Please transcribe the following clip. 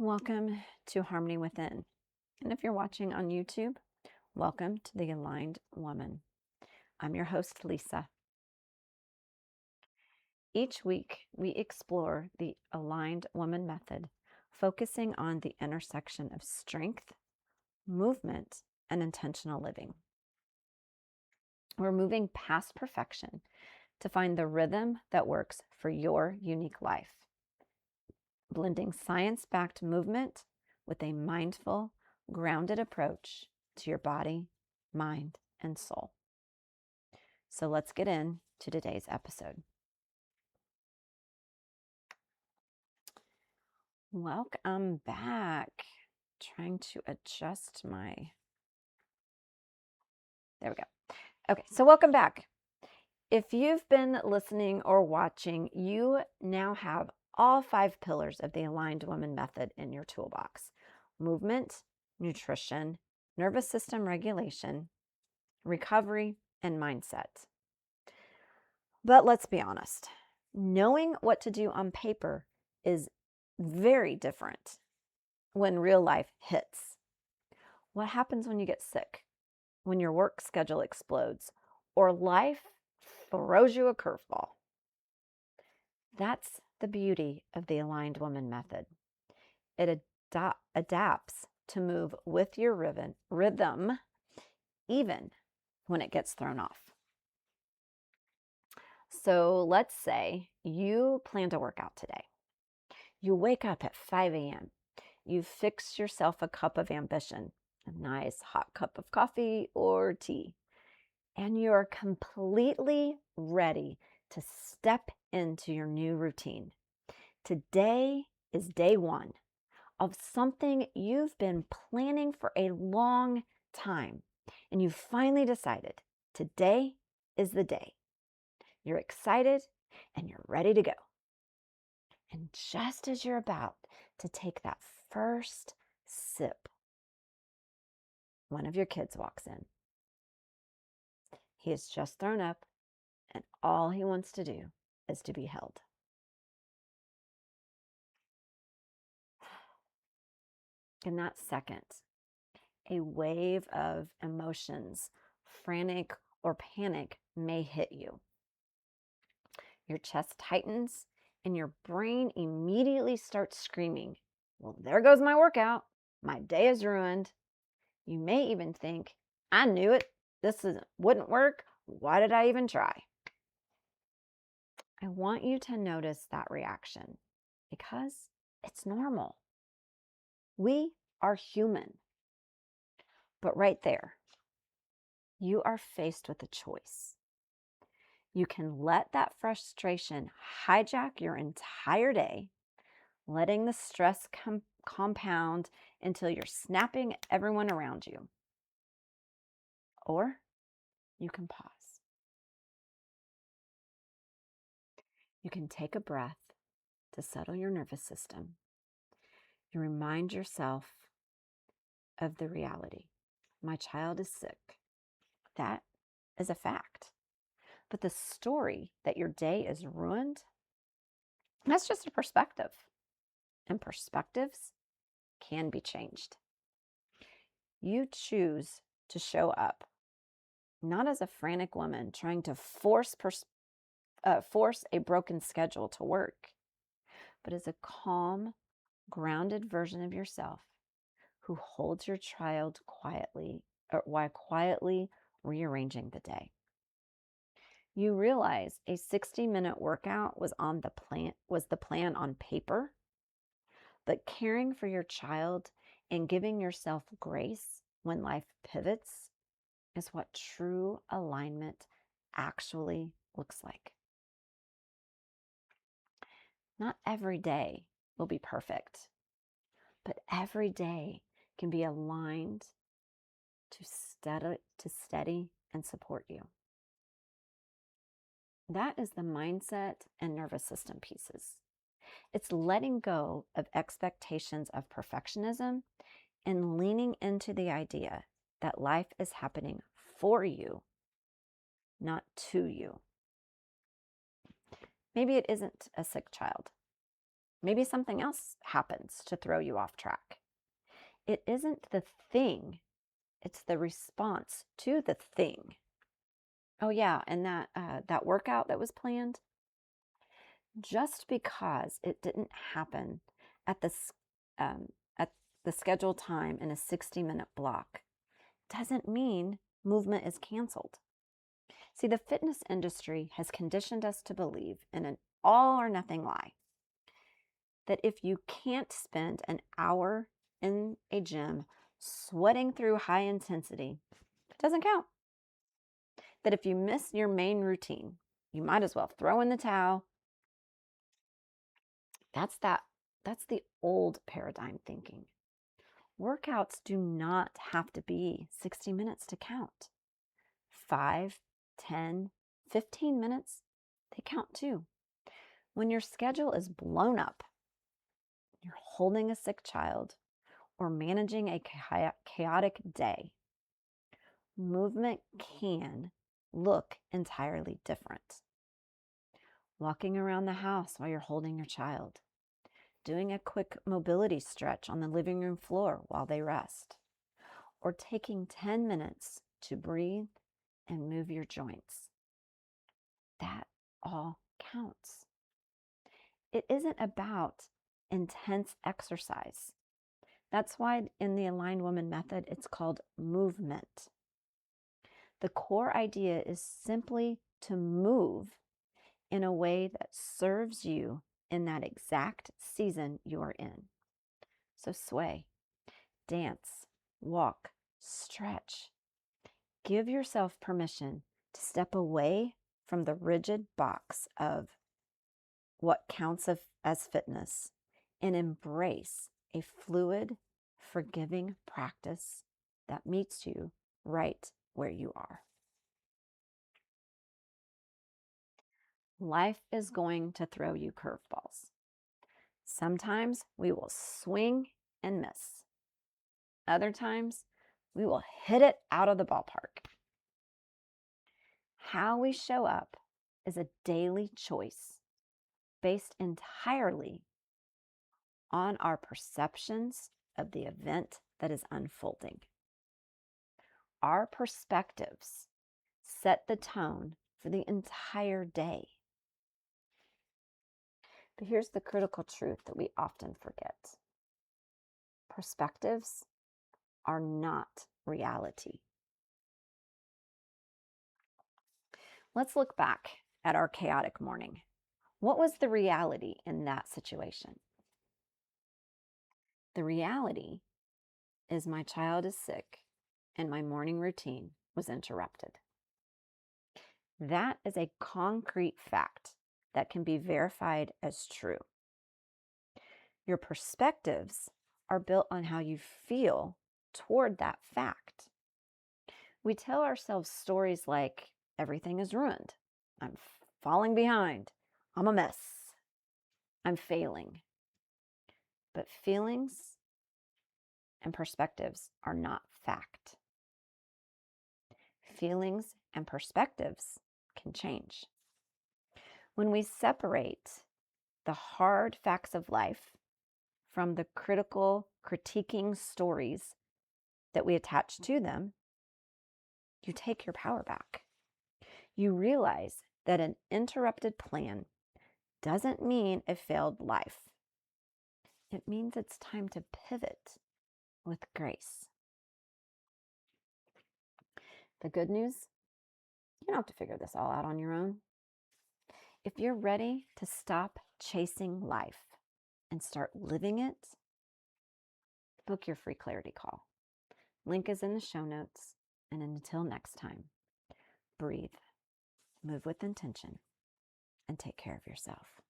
Welcome to Harmony Within. And if you're watching on YouTube, welcome to the Aligned Woman. I'm your host, Lisa. Each week, we explore the Aligned Woman method, focusing on the intersection of strength, movement, and intentional living. We're moving past perfection to find the rhythm that works for your unique life, blending science-backed movement with a mindful, grounded approach to your body, mind, and soul. So let's get into today's episode. Welcome back. Trying to adjust there we go. Okay, so welcome back. If you've been listening or watching, you now have all 5 pillars of the Aligned Woman method in your toolbox: movement, nutrition, nervous system regulation, recovery, and mindset. But let's be honest, knowing what to do on paper is very different when real life hits. What happens when you get sick, when your work schedule explodes, or life throws you a curveball? That's the beauty of the Aligned Woman method. It adapts to move with your rhythm, even when it gets thrown off. So let's say you plan to work out today. You wake up at 5 a.m. You fix yourself a cup of ambition, a nice hot cup of coffee or tea, and you're completely ready to step into your new routine. Today is day one of something you've been planning for a long time, and you finally decided today is the day. You're excited and you're ready to go. And just as you're about to take that first sip, one of your kids walks in. He has just thrown up, and all he wants to do is to be held. In that second, a wave of emotions, frantic or panic, may hit you. Your chest tightens and your brain immediately starts screaming, "Well, there goes my workout. My day is ruined." You may even think, "I knew it. Wouldn't work. Why did I even try?" I want you to notice that reaction because it's normal. We are human. But right there, you are faced with a choice. You can let that frustration hijack your entire day, letting the stress compound until you're snapping at everyone around you. Or you can pause. You can take a breath to settle your nervous system. You remind yourself of the reality. My child is sick. That is a fact. But the story that your day is ruined, that's just a perspective. And perspectives can be changed. You choose to show up, not as a frantic woman trying to force a broken schedule to work, but as a calm, grounded version of yourself who holds your child quietly, or while quietly rearranging the day. You realize a 60-minute workout was the plan on paper, but caring for your child and giving yourself grace when life pivots is what true alignment actually looks like. Not every day will be perfect, but every day can be aligned to steady and support you. That is the mindset and nervous system pieces. It's letting go of expectations of perfectionism and leaning into the idea that life is happening for you, not to you. Maybe it isn't a sick child. Maybe something else happens to throw you off track. It isn't the thing, it's the response to the thing. Oh yeah, and that workout that was planned, just because it didn't happen at um, at the scheduled time in a 60-minute block doesn't mean movement is canceled. See, the fitness industry has conditioned us to believe in an all or nothing lie, that if you can't spend an hour in a gym sweating through high intensity, it doesn't count. That if you miss your main routine, you might as well throw in the towel. That's the old paradigm thinking. Workouts do not have to be 60 minutes to count. 5, 10, 15 minutes, they count too. When your schedule is blown up, you're holding a sick child, or managing a chaotic day, movement can look entirely different. Walking around the house while you're holding your child, doing a quick mobility stretch on the living room floor while they rest, or taking 10 minutes to breathe and move your joints. That all counts. It isn't about intense exercise. That's why in the Aligned Woman method, it's called movement. The core idea is simply to move in a way that serves you in that exact season you're in. So sway, dance, walk, stretch. Give yourself permission to step away from the rigid box of what counts as fitness and embrace a fluid, forgiving practice that meets you right where you are. Life is going to throw you curveballs. Sometimes we will swing and miss. Other times we will hit it out of the ballpark. How we show up is a daily choice based entirely on our perceptions of the event that is unfolding. Our perspectives set the tone for the entire day. But here's the critical truth that we often forget. Perspectives are not reality. Let's look back at our chaotic morning. What was the reality in that situation? The reality is my child is sick and my morning routine was interrupted. That is a concrete fact that can be verified as true. Your perspectives are built on how you feel toward that fact. We tell ourselves stories like, everything is ruined, I'm falling behind, I'm a mess, I'm failing. But feelings and perspectives are not fact. Feelings and perspectives can change. When we separate the hard facts of life from the critical, critiquing stories that we attach to them, you take your power back. You realize that an interrupted plan doesn't mean a failed life. It means it's time to pivot with grace. The good news, you don't have to figure this all out on your own. If you're ready to stop chasing life and start living it, book your free clarity call. Link is in the show notes. And until next time, breathe, move with intention, and take care of yourself.